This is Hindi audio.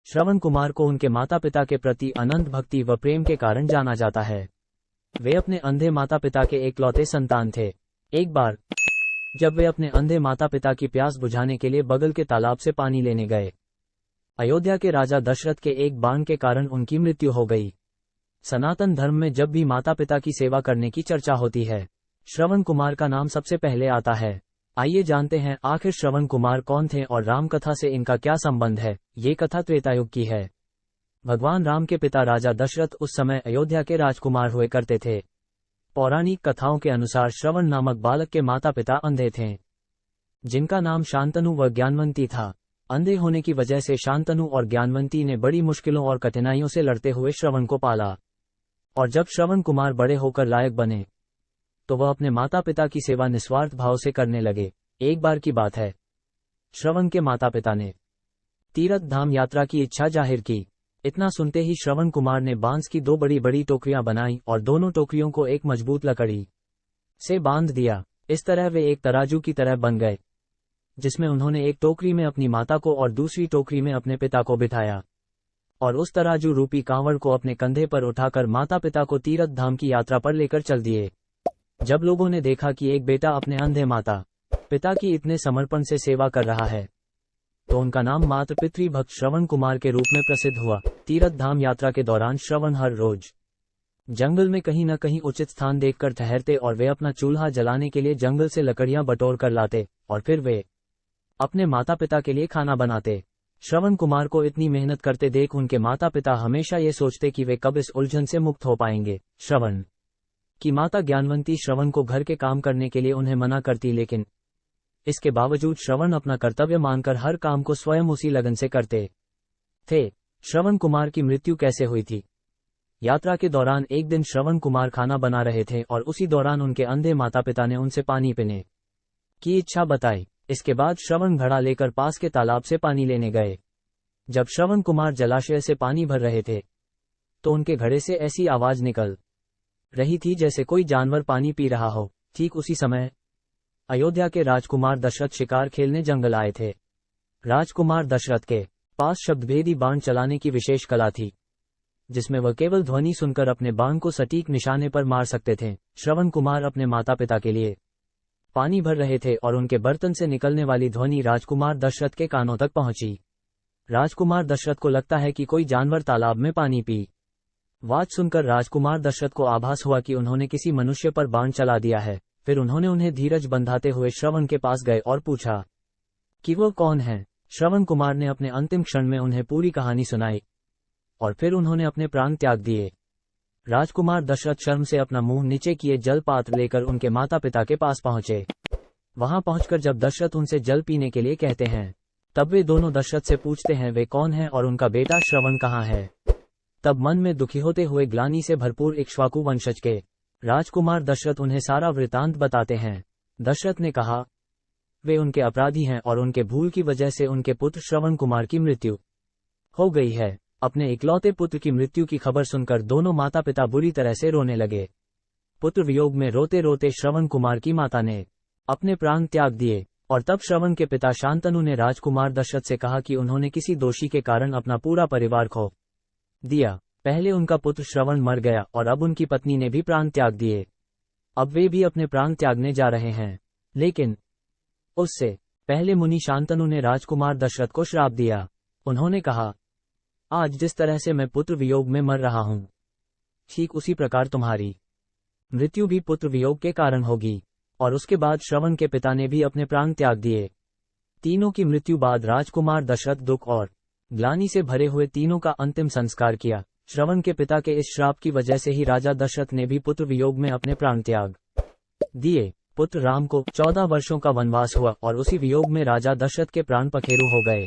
श्रवण कुमार को उनके माता पिता के प्रति अनंत भक्ति व प्रेम के कारण जाना जाता है। वे अपने अंधे माता पिता के एकलौते संतान थे। एक बार जब वे अपने अंधे माता पिता की प्यास बुझाने के लिए बगल के तालाब से पानी लेने गए, अयोध्या के राजा दशरथ के एक बाण के कारण उनकी मृत्यु हो गई। सनातन धर्म में जब भी माता पिता की सेवा करने की चर्चा होती है, श्रवण कुमार का नाम सबसे पहले आता है। आइए जानते हैं आखिर श्रवण कुमार कौन थे और राम कथा से इनका क्या संबंध है। ये कथा त्रेतायुग की है। भगवान राम के पिता राजा दशरथ उस समय अयोध्या के राजकुमार हुए करते थे। पौराणिक कथाओं के अनुसार श्रवण नामक बालक के माता पिता अंधे थे, जिनका नाम शांतनु व ज्ञानवंती था। अंधे होने की वजह से शांतनु और ज्ञानवंती ने बड़ी मुश्किलों और कठिनाइयों से लड़ते हुए श्रवण को पाला, और जब श्रवण कुमार बड़े होकर लायक बने तो वह अपने माता पिता की सेवा निस्वार्थ भाव से करने लगे। एक बार की बात है, श्रवण के माता पिता ने तीर्थ धाम यात्रा की इच्छा जाहिर की। इतना सुनते ही श्रवण कुमार ने बांस की 2 बड़ी बड़ी टोकरियां बनाई और दोनों टोकरियों को एक मजबूत लकड़ी से बांध दिया। इस तरह वे एक तराजू की तरह बन गए, जिसमें उन्होंने एक टोकरी में अपनी माता को और दूसरी टोकरी में अपने पिता को बिठाया, और उस तराजू रूपी कांवड़ को अपने कंधे पर उठाकर माता पिता को तीर्थ धाम की यात्रा पर लेकर चल दिए। जब लोगों ने देखा कि एक बेटा अपने अंधे माता पिता की इतने समर्पण से सेवा कर रहा है, तो उनका नाम मातृ पितृभक्त श्रवण कुमार के रूप में प्रसिद्ध हुआ। तीर्थ धाम यात्रा के दौरान श्रवण हर रोज जंगल में कहीं न कहीं उचित स्थान देखकर ठहरते और वे अपना चूल्हा जलाने के लिए जंगल से लकड़ियां बटोर कर लाते और फिर वे अपने माता पिता के लिए खाना बनाते। श्रवण कुमार को इतनी मेहनत करते देख उनके माता पिता हमेशा ये सोचते कि वे कब इस उलझन से मुक्त हो पाएंगे। श्रवण की माता ज्ञानवंती श्रवण को घर के काम करने के लिए उन्हें मना करती, लेकिन इसके बावजूद श्रवण अपना कर्तव्य मानकर हर काम को स्वयं उसी लगन से करते थे। श्रवण कुमार की मृत्यु कैसे हुई थी? यात्रा के दौरान एक दिन श्रवण कुमार खाना बना रहे थे और उसी दौरान उनके अंधे माता पिता ने उनसे पानी पीने की इच्छा बताई। इसके बाद श्रवण घड़ा लेकर पास के तालाब से पानी लेने गए। जब श्रवण कुमार जलाशय से पानी भर रहे थे तो उनके घड़े से ऐसी आवाज निकल रही थी जैसे कोई जानवर पानी पी रहा हो। ठीक उसी समय अयोध्या के राजकुमार दशरथ शिकार खेलने जंगल आए थे। राजकुमार दशरथ के पास शब्दभेदी बाण चलाने की विशेष कला थी, जिसमें वह केवल ध्वनि सुनकर अपने बाण को सटीक निशाने पर मार सकते थे। श्रवण कुमार अपने माता पिता के लिए पानी भर रहे थे और उनके बर्तन से निकलने वाली ध्वनि राजकुमार दशरथ के कानों तक पहुंची। राजकुमार दशरथ को लगता है कि कोई जानवर तालाब में पानी पी आवाज सुनकर राजकुमार दशरथ को आभास हुआ कि उन्होंने किसी मनुष्य पर बाण चला दिया है। फिर उन्होंने उन्हें धीरज बंधाते हुए श्रवण के पास गए और पूछा कि वो कौन है। श्रवण कुमार ने अपने अंतिम क्षण में उन्हें पूरी कहानी सुनाई और फिर उन्होंने अपने प्राण त्याग दिए। राजकुमार दशरथ शर्म से अपना मुंह नीचे किए जल पात्र लेकर उनके माता पिता के पास पहुंचे। वहां पहुंचकर जब दशरथ उनसे जल पीने के लिए कहते हैं, तब वे दोनों दशरथ से पूछते हैं वे कौन है और उनका बेटा श्रवण कहाँ है। तब मन में दुखी होते हुए ग्लानि से भरपूर इक्ष्वाकु वंशज के राजकुमार दशरथ उन्हें सारा वृतांत बताते हैं। दशरथ ने कहा वे उनके अपराधी हैं और उनके भूल की वजह से उनके पुत्र श्रवण कुमार की मृत्यु हो गई है। अपने इकलौते पुत्र की मृत्यु की खबर सुनकर दोनों माता पिता बुरी तरह से रोने लगे। पुत्र वियोग में रोते रोते श्रवण कुमार की माता ने अपने प्राण त्याग दिए और तब श्रवण के पिता शांतनु ने राजकुमार दशरथ से कहा कि उन्होंने किसी दोषी के कारण अपना पूरा परिवार खो दिया। पहले उनका पुत्र श्रवण मर गया और अब उनकी पत्नी ने भी प्राण त्याग दिए। अब वे भी अपने प्राण त्यागने जा रहे हैं। लेकिन उससे पहले मुनि शांतनु ने राजकुमार दशरथ को श्राप दिया। उन्होंने कहा, आज जिस तरह से मैं पुत्र वियोग में मर रहा हूं, ठीक उसी प्रकार तुम्हारी मृत्यु भी पुत्र वियोग के कारण होगी। और उसके बाद श्रवण के पिता ने भी अपने प्राण त्याग दिए। तीनों की मृत्यु बाद राजकुमार दशरथ दुख और ग्लानि से भरे हुए तीनों का अंतिम संस्कार किया। श्रवण के पिता के इस श्राप की वजह से ही राजा दशरथ ने भी पुत्र वियोग में अपने प्राण त्याग दिए। पुत्र राम को 14 वर्षों का वनवास हुआ और उसी वियोग में राजा दशरथ के प्राण पखेरु हो गए।